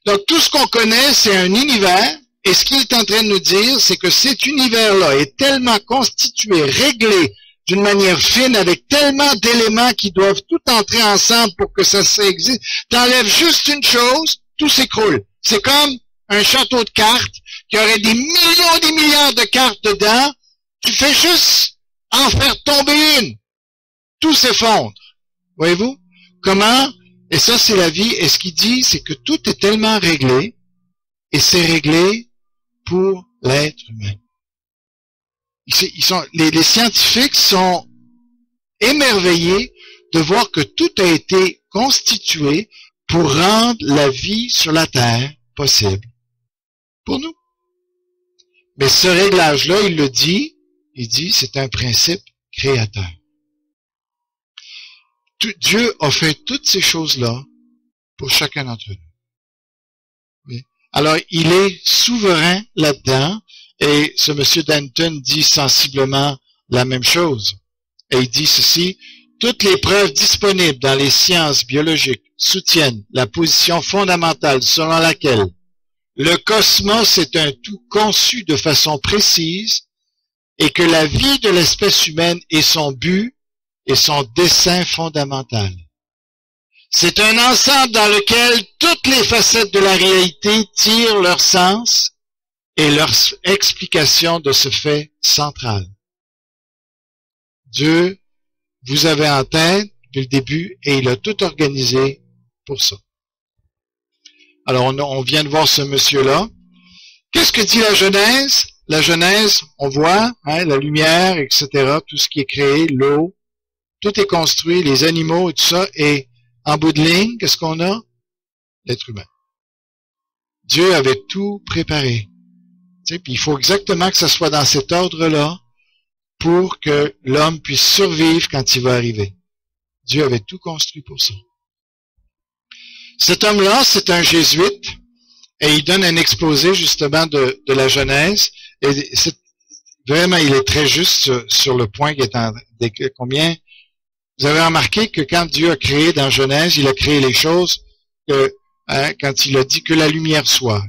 Donc, tout ce qu'on connaît, c'est un univers, et ce qu'il est en train de nous dire, c'est que cet univers-là est tellement constitué, réglé, d'une manière fine, avec tellement d'éléments qui doivent tout entrer ensemble pour que ça existe. T'enlèves juste une chose, tout s'écroule. C'est comme un château de cartes, qui aurait des milliards de cartes dedans, tu fais juste en faire tomber une. Tout s'effondre. Voyez-vous? Comment? Et ça, c'est la vie. Et ce qu'il dit, c'est que tout est tellement réglé, et c'est réglé pour l'être humain. Les scientifiques sont émerveillés de voir que tout a été constitué pour rendre la vie sur la Terre possible. Pour nous. Mais ce réglage-là, il dit, c'est un principe créateur. Dieu a fait toutes ces choses-là pour chacun d'entre nous. Oui. Alors, il est souverain là-dedans, et ce monsieur Danton dit sensiblement la même chose. Et il dit ceci: toutes les preuves disponibles dans les sciences biologiques soutiennent la position fondamentale selon laquelle le cosmos est un tout conçu de façon précise et que la vie de l'espèce humaine est son but et son dessein fondamental. C'est un ensemble dans lequel toutes les facettes de la réalité tirent leur sens et leur explication de ce fait central. Dieu vous avait en tête depuis le début et il a tout organisé pour ça. Alors, on vient de voir ce monsieur-là. Qu'est-ce que dit la Genèse? La Genèse, on voit, hein, la lumière, etc., tout ce qui est créé, l'eau, tout est construit, les animaux et tout ça, et en bout de ligne, qu'est-ce qu'on a? L'être humain. Dieu avait tout préparé. Tu sais, puis il faut exactement que ça soit dans cet ordre-là pour que l'homme puisse survivre quand il va arriver. Dieu avait tout construit pour ça. Cet homme-là, c'est un jésuite, et il donne un exposé justement de la Genèse. Et vraiment, il est très juste sur le point qui est en combien. Vous avez remarqué que quand Dieu a créé dans Genèse, il a créé les choses quand il a dit que la lumière soit,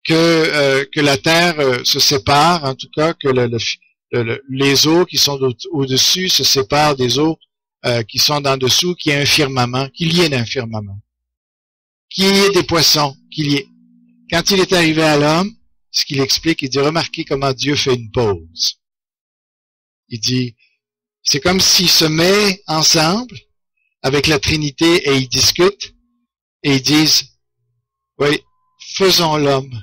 que la terre se sépare, en tout cas que les eaux qui sont au-dessus se séparent des eaux qui sont en dessous, qu'il y ait un firmament, qu'il y ait un firmament, qu'il y ait des poissons, qu'il y ait. Quand il est arrivé à l'homme, ce qu'il explique, il dit, remarquez comment Dieu fait une pause. Il dit, c'est comme s'il se met ensemble avec la Trinité et ils discutent et ils disent, oui, faisons l'homme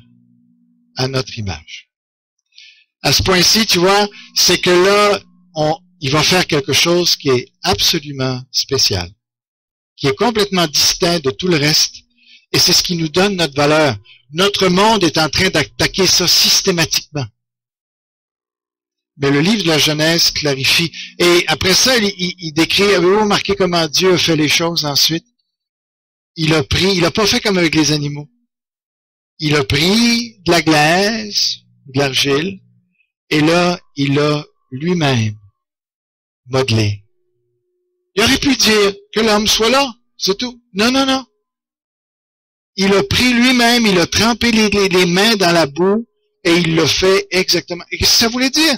à notre image. À ce point-ci, tu vois, c'est que là, il va faire quelque chose qui est absolument spécial, qui est complètement distinct de tout le reste, et c'est ce qui nous donne notre valeur. Notre monde est en train d'attaquer ça systématiquement. Mais le livre de la Genèse clarifie. Et après ça, il décrit, avez-vous remarqué comment Dieu a fait les choses ensuite? Il a pas fait comme avec les animaux. Il a pris de la glaise, de l'argile, et là, il a lui-même modelé. Il aurait pu dire que l'homme soit là, c'est tout. Non, non, non. Il a pris lui-même, il a trempé les mains dans la boue, et il l'a fait exactement. Et qu'est-ce que ça voulait dire?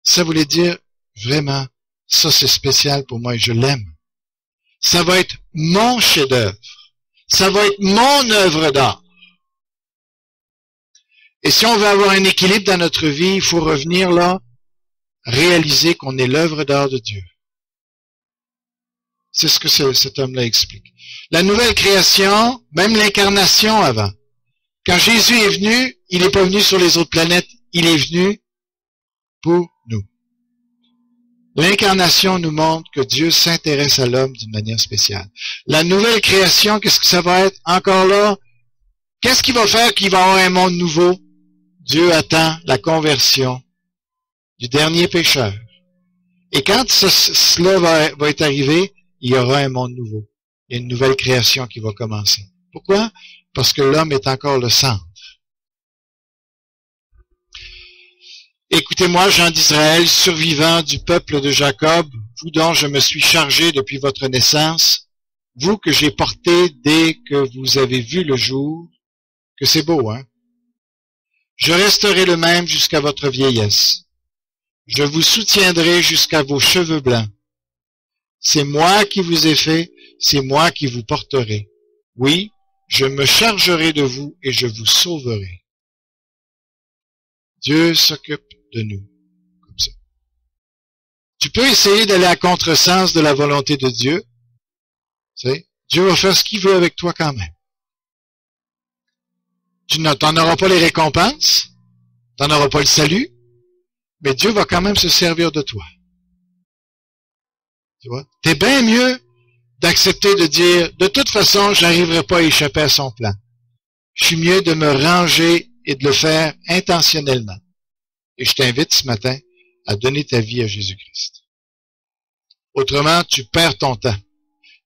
Ça voulait dire, vraiment, ça c'est spécial pour moi et je l'aime. Ça va être mon chef-d'œuvre. Ça va être mon œuvre d'art. Et si on veut avoir un équilibre dans notre vie, il faut revenir là, réaliser qu'on est l'œuvre d'art de Dieu. C'est ce que cet homme-là explique. La nouvelle création, même l'incarnation avant. Quand Jésus est venu, il n'est pas venu sur les autres planètes, il est venu pour nous. L'incarnation nous montre que Dieu s'intéresse à l'homme d'une manière spéciale. La nouvelle création, qu'est-ce que ça va être? Encore là, qu'est-ce qui va faire qu'il va y avoir un monde nouveau? Dieu attend la conversion du dernier pécheur. Et quand cela va être arrivé, il y aura un monde nouveau. Il y a une nouvelle création qui va commencer. Pourquoi? Parce que l'homme est encore le centre. Écoutez-moi, gens d'Israël, survivants du peuple de Jacob, vous dont je me suis chargé depuis votre naissance, vous que j'ai porté dès que vous avez vu le jour, que c'est beau, hein? Je resterai le même jusqu'à votre vieillesse. Je vous soutiendrai jusqu'à vos cheveux blancs. C'est moi qui vous ai fait, c'est moi qui vous porterai. Oui, je me chargerai de vous et je vous sauverai. Dieu s'occupe de nous comme ça. Tu peux essayer d'aller à contresens de la volonté de Dieu. Tu sais, Dieu va faire ce qu'il veut avec toi quand même. Tu n'en auras pas les récompenses, tu n'en auras pas le salut, mais Dieu va quand même se servir de toi. Tu vois? T'es bien mieux d'accepter de dire, de toute façon, j'arriverai pas à échapper à son plan. Je suis mieux de me ranger et de le faire intentionnellement. Et je t'invite ce matin à donner ta vie à Jésus-Christ. Autrement, tu perds ton temps.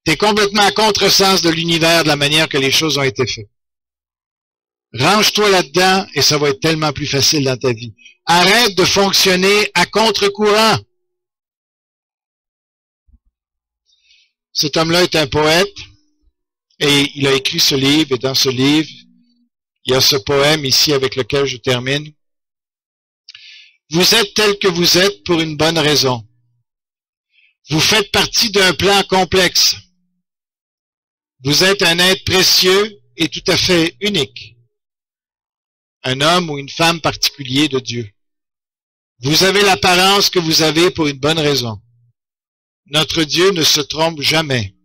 Tu es complètement à contresens de l'univers, de la manière que les choses ont été faites. Range-toi là-dedans et ça va être tellement plus facile dans ta vie. Arrête de fonctionner à contre-courant. Cet homme-là est un poète et il a écrit ce livre, et dans ce livre, il y a ce poème ici avec lequel je termine. Vous êtes tel que vous êtes pour une bonne raison. Vous faites partie d'un plan complexe. Vous êtes un être précieux et tout à fait unique. Un homme ou une femme particulier de Dieu. Vous avez l'apparence que vous avez pour une bonne raison. Notre Dieu ne se trompe jamais.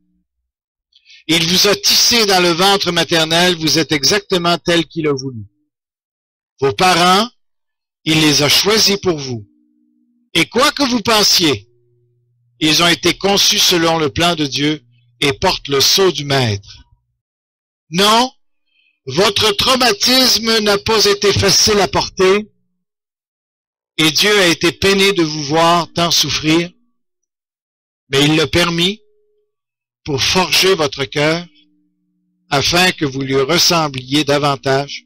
Il vous a tissé dans le ventre maternel, vous êtes exactement tel qu'il a voulu. Vos parents, il les a choisis pour vous. Et quoi que vous pensiez, ils ont été conçus selon le plan de Dieu et portent le sceau du Maître. Non, Votre traumatisme n'a pas été facile à porter et Dieu a été peiné de vous voir tant souffrir, mais il l'a permis pour forger votre cœur afin que vous lui ressembliez davantage.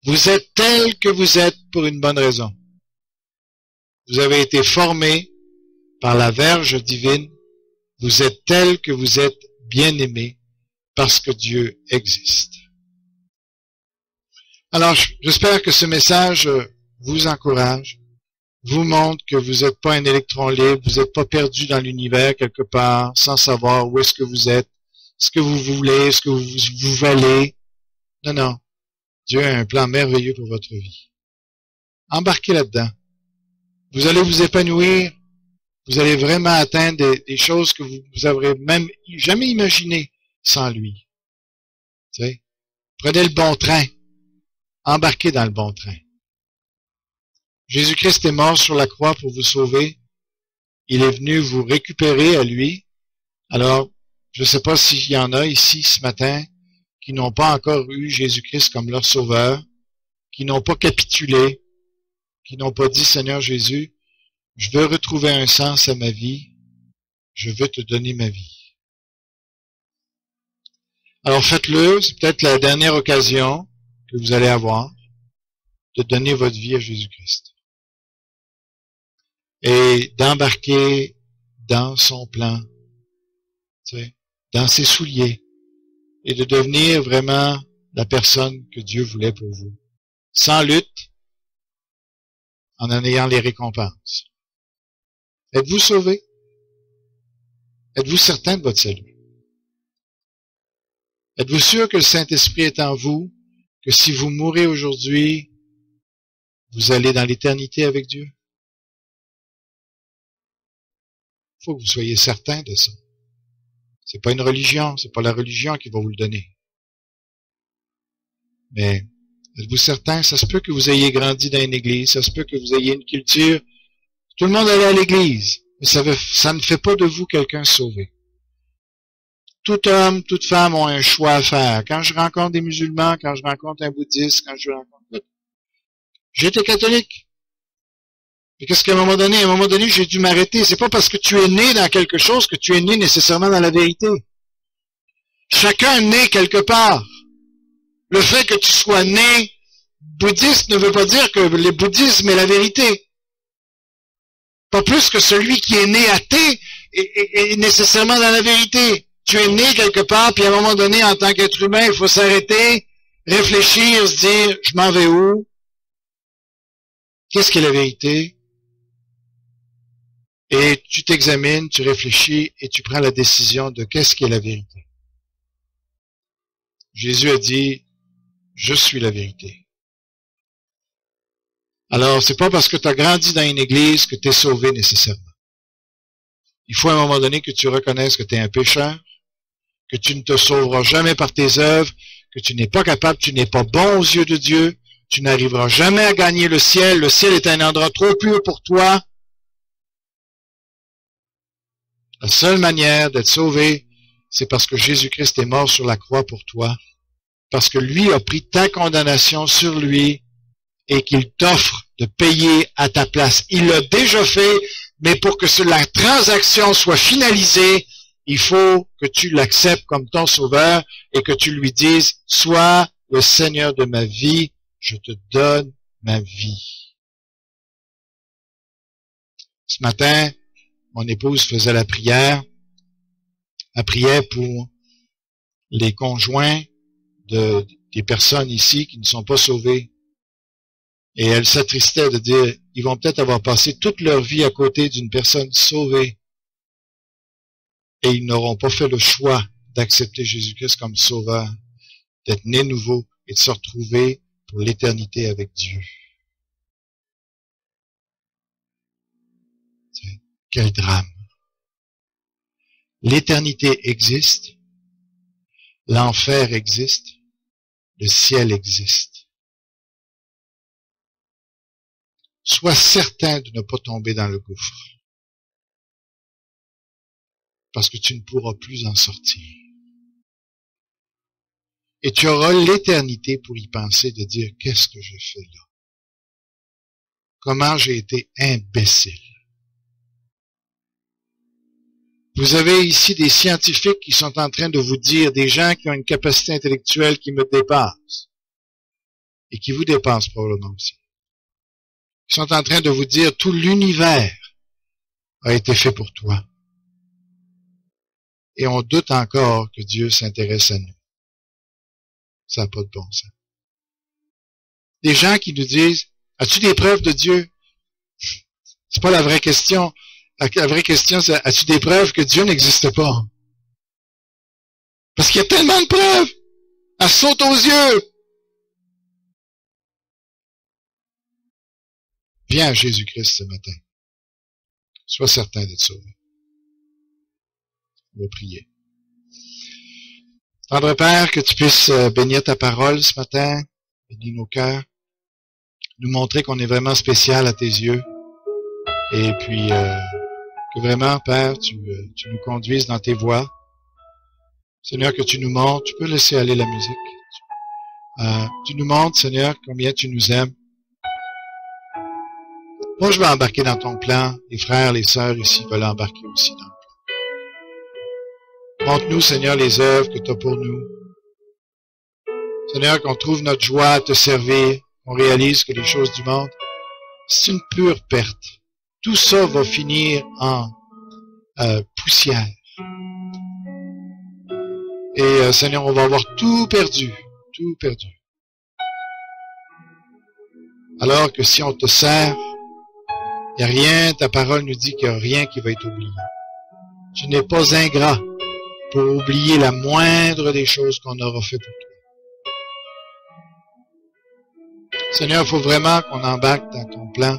Vous êtes tel que vous êtes pour une bonne raison. Vous avez été formé par la verge divine. Vous êtes tel que vous êtes bien-aimé parce que Dieu existe. Alors, j'espère que ce message vous encourage, vous montre que vous n'êtes pas un électron libre, vous n'êtes pas perdu dans l'univers quelque part, sans savoir où est-ce que vous êtes, ce que vous voulez, ce que vous valez. Non, non. Dieu a un plan merveilleux pour votre vie. Embarquez là-dedans. Vous allez vous épanouir. Vous allez vraiment atteindre des choses que vous n'aurez même jamais imaginées sans lui. Tu sais? Prenez le bon train. Embarquez dans le bon train. Jésus-Christ est mort sur la croix pour vous sauver. Il est venu vous récupérer à lui. Alors, je ne sais pas s'il y en a ici ce matin qui n'ont pas encore eu Jésus-Christ comme leur sauveur, qui n'ont pas capitulé, qui n'ont pas dit, Seigneur Jésus, je veux retrouver un sens à ma vie, je veux te donner ma vie. Alors faites-le, c'est peut-être la dernière occasion que vous allez avoir de donner votre vie à Jésus-Christ. Et d'embarquer dans son plan, tu sais, dans ses souliers, et de devenir vraiment la personne que Dieu voulait pour vous. Sans lutte, en ayant les récompenses. Êtes-vous sauvé? Êtes-vous certain de votre salut? Êtes-vous sûr que le Saint-Esprit est en vous, que si vous mourrez aujourd'hui, vous allez dans l'éternité avec Dieu? Il faut que vous soyez certain de ça. C'est pas une religion, c'est pas la religion qui va vous le donner. Mais êtes-vous certain? Ça se peut que vous ayez grandi dans une église, ça se peut que vous ayez une culture. Tout le monde allait à l'église, mais ça ne fait pas de vous quelqu'un sauvé. Tout homme, toute femme ont un choix à faire. Quand je rencontre des musulmans, quand je rencontre un bouddhiste, quand je rencontre... J'étais catholique. Et qu'est-ce qu'à un moment donné, j'ai dû m'arrêter. C'est pas parce que tu es né dans quelque chose que tu es né nécessairement dans la vérité. Chacun est né quelque part. Le fait que tu sois né bouddhiste ne veut pas dire que le bouddhisme est la vérité. Pas plus que celui qui est né athée est nécessairement dans la vérité. Tu es né quelque part, puis à un moment donné, en tant qu'être humain, il faut s'arrêter, réfléchir, se dire, je m'en vais où? Qu'est-ce qui est la vérité? Et tu t'examines, tu réfléchis et tu prends la décision de qu'est-ce qui est la vérité. Jésus a dit, je suis la vérité. Alors, c'est pas parce que tu as grandi dans une église que tu es sauvé nécessairement. Il faut à un moment donné que tu reconnaisses que tu es un pécheur, que tu ne te sauveras jamais par tes œuvres, que tu n'es pas capable, tu n'es pas bon aux yeux de Dieu, tu n'arriveras jamais à gagner le ciel est un endroit trop pur pour toi. La seule manière d'être sauvé, c'est parce que Jésus-Christ est mort sur la croix pour toi, parce que lui a pris ta condamnation sur lui et qu'il t'offre de payer à ta place. Il l'a déjà fait, mais pour que la transaction soit finalisée, il faut que tu l'acceptes comme ton sauveur et que tu lui dises, sois le Seigneur de ma vie, je te donne ma vie. Ce matin, mon épouse faisait la prière. Elle priait pour les conjoints des personnes ici qui ne sont pas sauvées. Et elle s'attristait de dire, ils vont peut-être avoir passé toute leur vie à côté d'une personne sauvée. Et ils n'auront pas fait le choix d'accepter Jésus-Christ comme sauveur, d'être nés nouveau et de se retrouver pour l'éternité avec Dieu. Quel drame. L'éternité existe, l'enfer existe, le ciel existe. Sois certain de ne pas tomber dans le gouffre, parce que tu ne pourras plus en sortir. Et tu auras l'éternité pour y penser, de dire, qu'est-ce que j'ai fait là? Comment j'ai été imbécile? Vous avez ici des scientifiques qui sont en train de vous dire, des gens qui ont une capacité intellectuelle qui me dépasse, et qui vous dépasse probablement aussi. Ils sont en train de vous dire, tout l'univers a été fait pour toi. Et on doute encore que Dieu s'intéresse à nous. Ça n'a pas de bon sens. Des gens qui nous disent, as-tu des preuves de Dieu? C'est pas la vraie question. La vraie question, c'est, as-tu des preuves que Dieu n'existe pas? Parce qu'il y a tellement de preuves. Elle saute aux yeux. Viens à Jésus-Christ ce matin. Sois certain d'être sauvé. On va prier. Tendre Père, que tu puisses bénir ta parole ce matin, bénir nos cœurs, nous montrer qu'on est vraiment spécial à tes yeux, et puis que vraiment, Père, tu nous conduises dans tes voies. Seigneur, que tu nous montres, tu peux laisser aller la musique. Tu nous montres, Seigneur, combien tu nous aimes. Moi, je vais embarquer dans ton plan. Les frères, les sœurs ici veulent embarquer aussi dans le plan. Montre-nous, Seigneur, les œuvres que tu as pour nous. Seigneur, qu'on trouve notre joie à te servir, qu'on réalise que les choses du monde, c'est une pure perte. Tout ça va finir en poussière. Et Seigneur, on va avoir tout perdu. Tout perdu. Alors que si on te sert, il n'y a rien, ta parole nous dit qu'il n'y a rien qui va être oublié. Tu n'es pas ingrat pour oublier la moindre des choses qu'on aura fait pour toi. Seigneur, il faut vraiment qu'on embarque dans ton plan.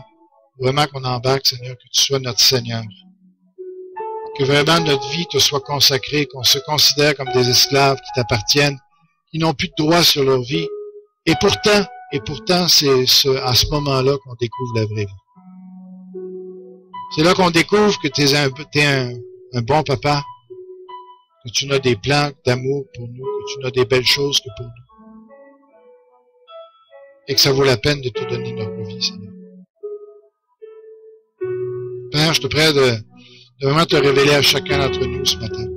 Vraiment qu'on embarque, Seigneur, que tu sois notre Seigneur. Que vraiment notre vie te soit consacrée, qu'on se considère comme des esclaves qui t'appartiennent, qui n'ont plus de droit sur leur vie. Et pourtant, c'est à ce moment-là qu'on découvre la vraie vie. C'est là qu'on découvre que t'es un bon papa, que tu as des plans d'amour pour nous, que tu as des belles choses que pour nous. Et que ça vaut la peine de te donner notre vie, Seigneur. Père, je te prie de vraiment te révéler à chacun d'entre nous ce matin.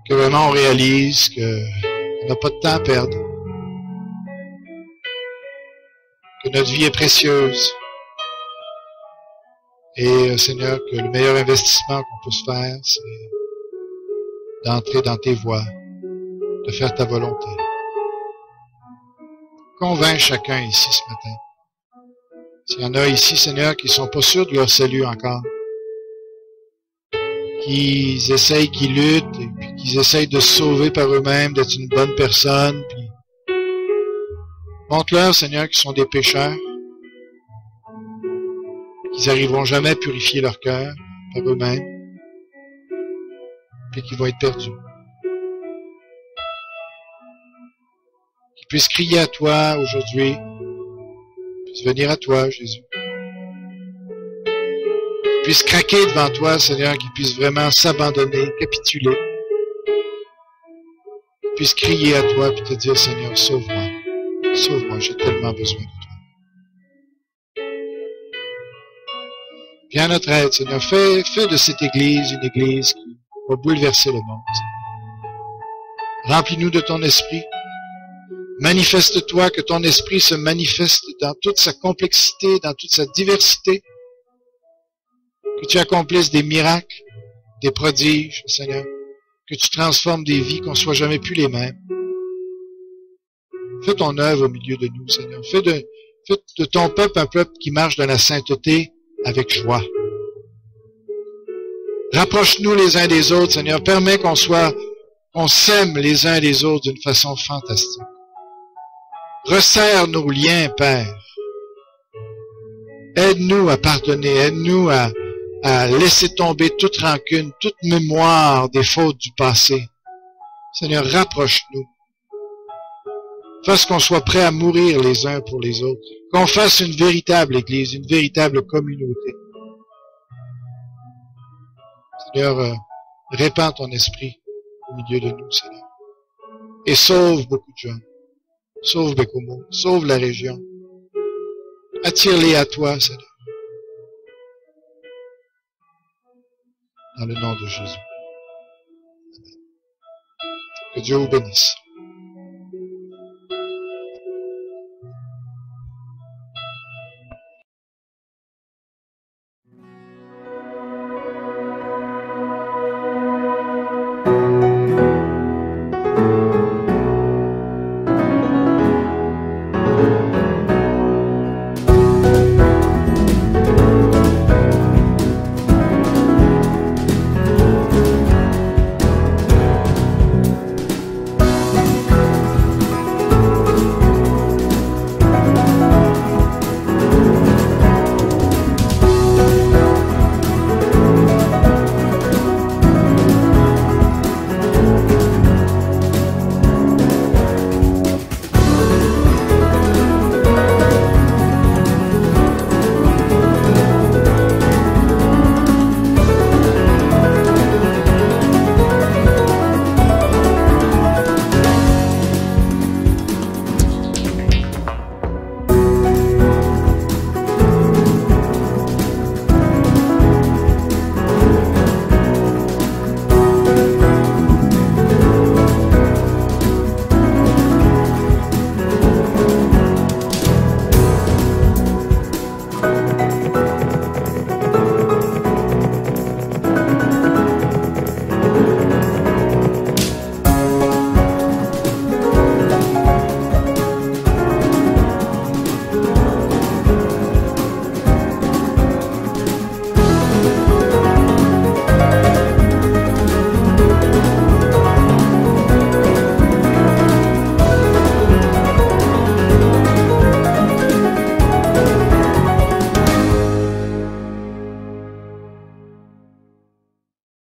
Que vraiment on réalise qu'on n'a pas de temps à perdre. Que notre vie est précieuse. Et Seigneur, que le meilleur investissement qu'on peut se faire, c'est d'entrer dans tes voies, de faire ta volonté. Convainc chacun ici ce matin. S'il y en a ici, Seigneur, qui ne sont pas sûrs de leur salut encore, qui essayent, qui luttent, et puis qui essayent de se sauver par eux-mêmes, d'être une bonne personne, puis montre-leur, Seigneur, qu'ils sont des pécheurs, qu'ils n'arriveront jamais à purifier leur cœur par eux-mêmes, puis qu'ils vont être perdus. Qu'ils puissent crier à toi aujourd'hui, puissent venir à toi, Jésus. Qu'ils puissent craquer devant toi, Seigneur, qu'ils puissent vraiment s'abandonner, capituler. Qu'ils puissent crier à toi et te dire, Seigneur, sauve-moi. Sauve-moi, j'ai tellement besoin de toi. Viens à notre aide, Seigneur. Fais de cette Église une Église qui va bouleverser le monde. Remplis-nous de ton esprit. Manifeste-toi, que ton esprit se manifeste dans toute sa complexité, dans toute sa diversité. Que tu accomplisses des miracles, des prodiges, Seigneur. Que tu transformes des vies, qu'on ne soit jamais plus les mêmes. Fais ton œuvre au milieu de nous, Seigneur. Fais de ton peuple un peuple qui marche dans la sainteté avec joie. Rapproche-nous les uns des autres, Seigneur. Permets qu'on s'aime les uns les autres d'une façon fantastique. Resserre nos liens, Père. Aide-nous à pardonner. Aide-nous à laisser tomber toute rancune, toute mémoire des fautes du passé. Seigneur, rapproche-nous. Fasse qu'on soit prêt à mourir les uns pour les autres. Qu'on fasse une véritable Église, une véritable communauté. Seigneur, répands ton esprit au milieu de nous, Seigneur. et sauve beaucoup de gens. Sauve Bécomo, sauve la région. Attire-les à toi, Seigneur. Dans le nom de Jésus. Que Dieu vous bénisse.